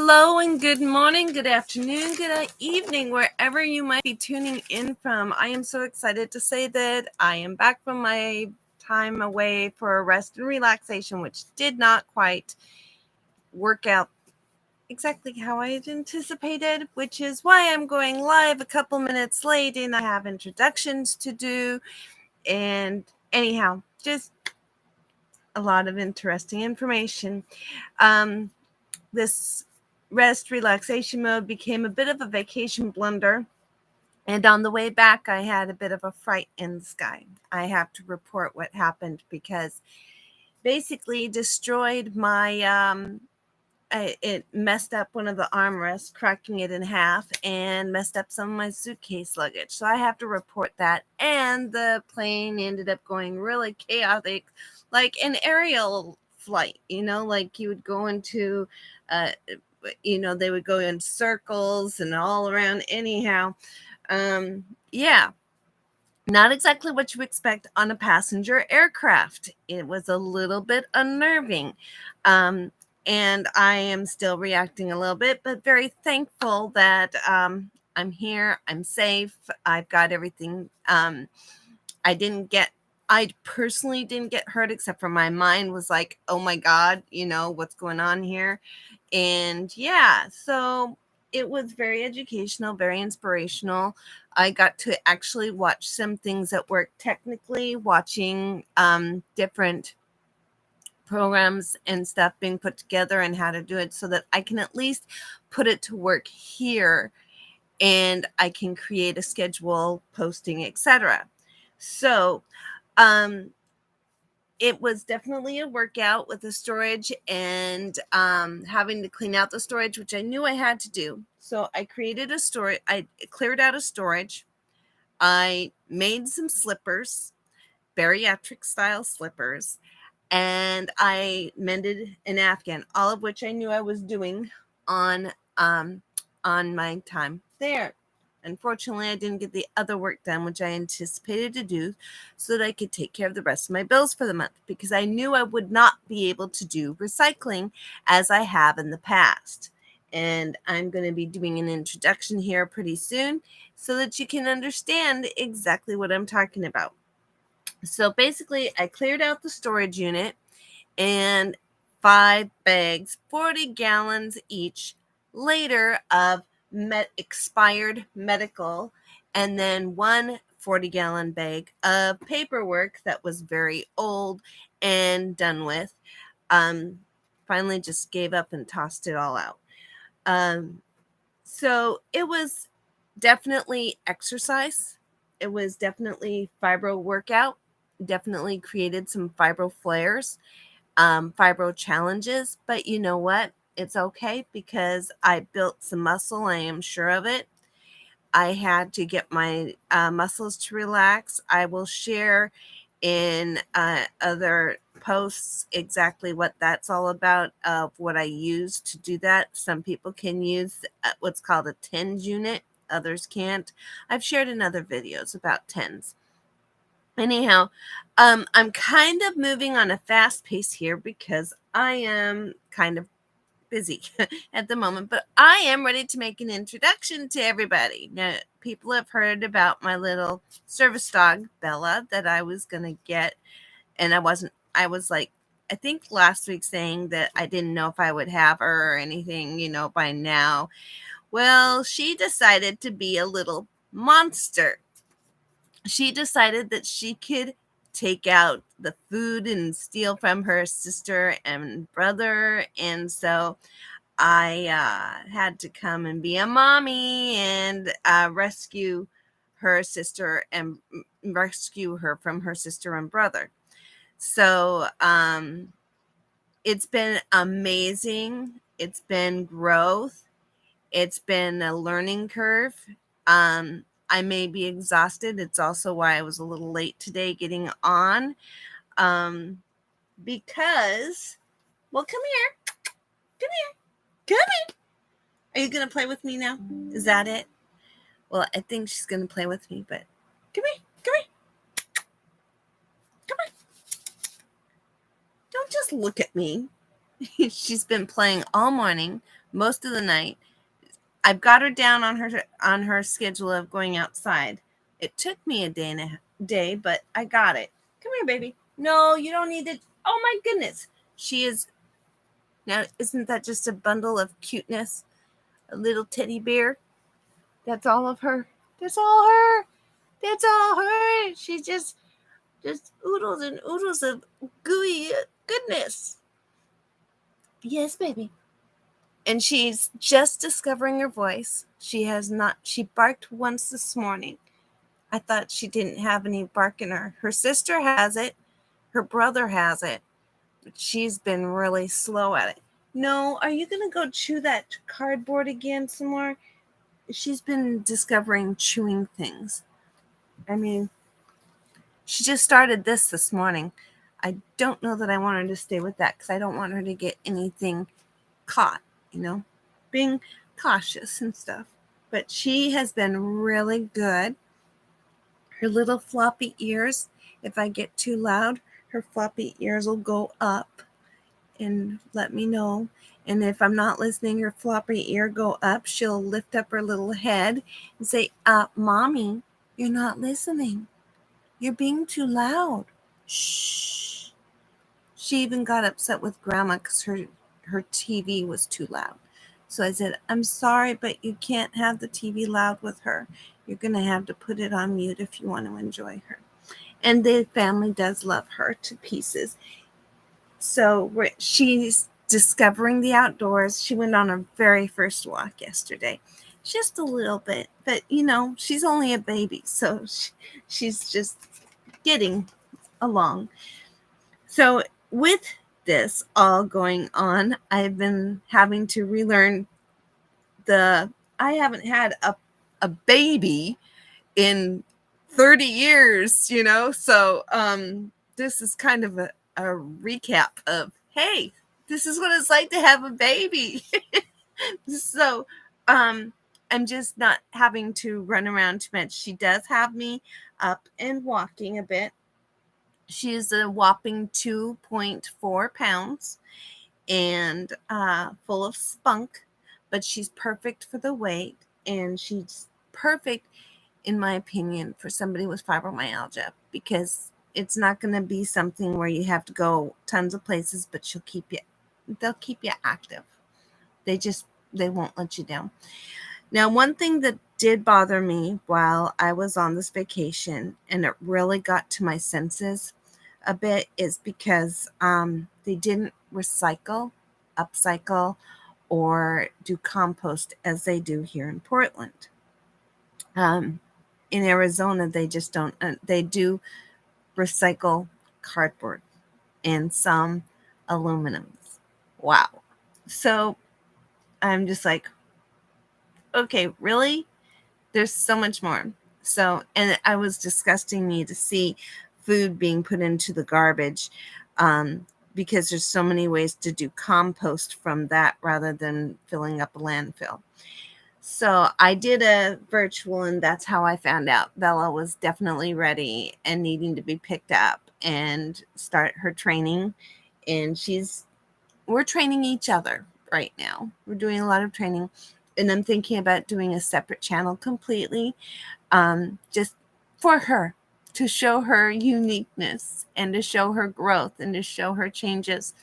Hello and good morning, good afternoon, good evening, wherever you might be tuning in from. I am so excited to say that I am back from my time away for rest and relaxation, which did not quite work out exactly how I had anticipated, which is why I'm going live a couple minutes late and I have introductions to do. And anyhow, just a lot of interesting information. This rest relaxation mode became a bit of a vacation blunder. And on the way back, I had a bit of a fright in the sky. I have to report what happened because basically destroyed my, it messed up one of the armrests, cracking it in half and messed up some of my suitcase luggage. So I have to report that. And the plane ended up going really chaotic, like an aerial flight, like you would go into, they would go in circles and all around anyhow. Yeah, not exactly what you expect on a passenger aircraft. It was a little bit unnerving. And I am still reacting a little bit, but very thankful that I'm here. I'm safe. I've got everything. I personally didn't get hurt, except for my mind was like, oh my God, what's going on here? And yeah, so it was very educational, very inspirational. I got to actually watch some things at work, technically watching different programs and stuff being put together and how to do it so that I can at least put it to work here and I can create a schedule, posting, etc. So it was definitely a workout with the storage and having to clean out the storage, which I knew I had to do. So I created a storage. I cleared out a storage. I made some slippers, bariatric style slippers, and I mended an Afghan, all of which I knew I was doing on my time there. Unfortunately, I didn't get the other work done, which I anticipated to do so that I could take care of the rest of my bills for the month, because I knew I would not be able to do recycling as I have in the past. And I'm going to be doing an introduction here pretty soon so that you can understand exactly what I'm talking about. So basically, I cleared out the storage unit and 5 bags, 40 gallons each, later of expired medical, and then one 40-gallon bag of paperwork that was very old and done with. Finally just gave up and tossed it all out. So it was definitely exercise. It was definitely fibro workout. Definitely created some fibro flares, fibro challenges. But you know what? It's okay because I built some muscle. I am sure of it. I had to get my muscles to relax. I will share in other posts exactly what that's all about, of what I use to do that. Some people can use what's called a TENS unit. Others can't. I've shared in other videos about TENS. Anyhow, I'm kind of moving on a fast pace here because I am kind of busy at the moment, but I am ready to make an introduction to everybody. Now, people have heard about my little service dog, Bella, that I was going to get, and I was like, I think last week saying that I didn't know if I would have her or anything, by now. Well, she decided to be a little monster. She decided that she could take out the food and steal from her sister and brother. And so I had to come and be a mommy and rescue her sister and rescue her from her sister and brother. So it's been amazing. It's been growth. It's been a learning curve. I may be exhausted. It's also why I was a little late today getting on. Because, well, come here. Come here. Come here. Are you going to play with me now? Is that it? Well, I think she's going to play with me, but come here. Come here. Come on. Don't just look at me. She's been playing all morning most of the night. I've got her down on her schedule of going outside. It took me a day, but I got it. Come here, baby. No, you don't need it. Oh my goodness. She is now. Isn't that just a bundle of cuteness? A little teddy bear. That's all of her. That's all her. That's all her. She's just oodles and oodles of gooey goodness. Yes, baby. And she's just discovering her voice. She barked once this morning. I thought she didn't have any bark in her. Her sister has it. Her brother has it. But she's been really slow at it. No, are you going to go chew that cardboard again some more? She's been discovering chewing things. I mean, she just started this morning. I don't know that I want her to stay with that because I don't want her to get anything caught, being cautious and stuff. But she has been really good. Her little floppy ears, if I get too loud, her floppy ears will go up and let me know. And if I'm not listening, her floppy ear go up. She'll lift up her little head and say, Mommy, you're not listening. You're being too loud. Shh. She even got upset with Grandma because her TV was too loud. So I said, I'm sorry, but you can't have the TV loud with her. You're going to have to put it on mute if you want to enjoy her. And the family does love her to pieces. So she's discovering the outdoors. She went on her very first walk yesterday. Just a little bit. But, she's only a baby. So she's just getting along. So with this all going on, I've been having to relearn I haven't had a baby in 30 years, so this is kind of a recap of, hey, this is what it's like to have a baby. So I'm just not having to run around too much. She does have me up and walking a bit. She is a whopping 2.4 pounds and full of spunk, but she's perfect for the weight, and she's perfect, in my opinion, for somebody with fibromyalgia, because it's not going to be something where you have to go tons of places, but they'll keep you active. They won't let you down. Now, one thing that did bother me while I was on this vacation, and it really got to my senses a bit, is because they didn't recycle, upcycle, or do compost as they do here in Portland. In Arizona, they just don't. They do recycle cardboard and some aluminums. Wow. So I'm just like, okay, really? There's so much more. So, and I was disgusting me to see food being put into the garbage, because there's so many ways to do compost from that rather than filling up a landfill. So I did a virtual, and that's how I found out Bella was definitely ready and needing to be picked up and start her training. And we're training each other right now. We're doing a lot of training, and I'm thinking about doing a separate channel completely, just for her, to show her uniqueness and to show her growth and to show her changes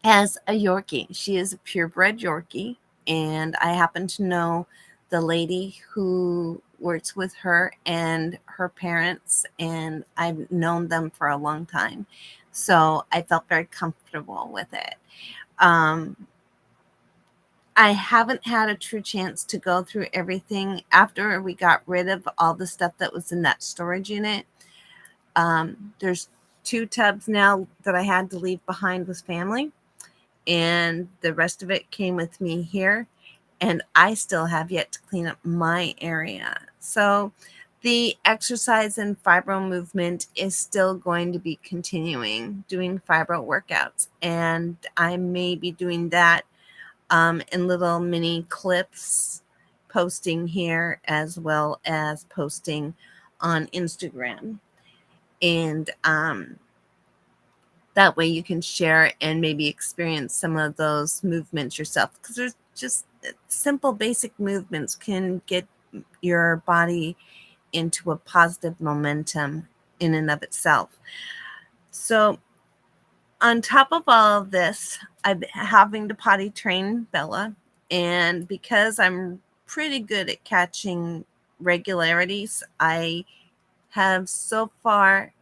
as a Yorkie. She is a purebred Yorkie, and I happen to know the lady who works with her and her parents, and I've known them for a long time. So I felt very comfortable with it. I haven't had a true chance to go through everything after we got rid of all the stuff that was in that storage unit. There's 2 tubs now that I had to leave behind with family, and the rest of it came with me here, and I still have yet to clean up my area. So the exercise and fibro movement is still going to be continuing, doing fibro workouts, and I may be doing that in little mini clips, posting here as well as posting on Instagram. And That way you can share and maybe experience some of those movements yourself, because there's just simple basic movements can get your body into a positive momentum in and of itself. So on top of all of this, I'm having to potty train Bella, and because I'm pretty good at catching regularities, I have so far,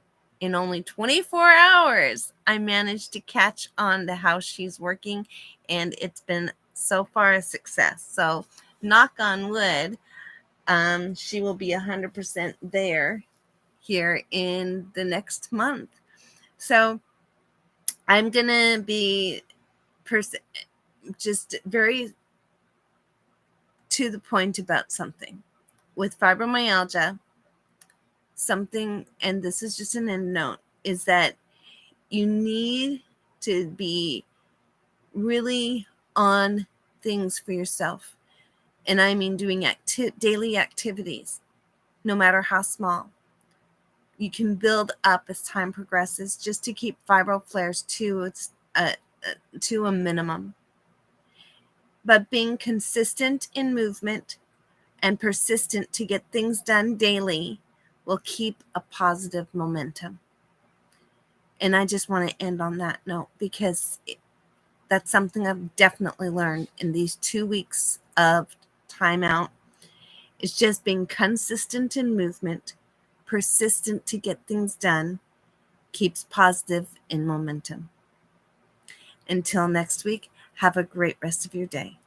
in only 24 hours, I managed to catch on to how she's working, and it's been so far a success. So knock on wood, she will be 100% there here in the next month. So I'm going to be just very to the point about something. With fibromyalgia, something, and this is just an end note, is that you need to be really on things for yourself. And I mean doing daily activities, no matter how small. You can build up as time progresses just to keep fibro flares to a minimum. But being consistent in movement and persistent to get things done daily will keep a positive momentum. And I just want to end on that note, because that's something I've definitely learned in these 2 weeks of timeout. It's just being consistent in movement, persistent to get things done, keeps positive in momentum. Until next week, have a great rest of your day.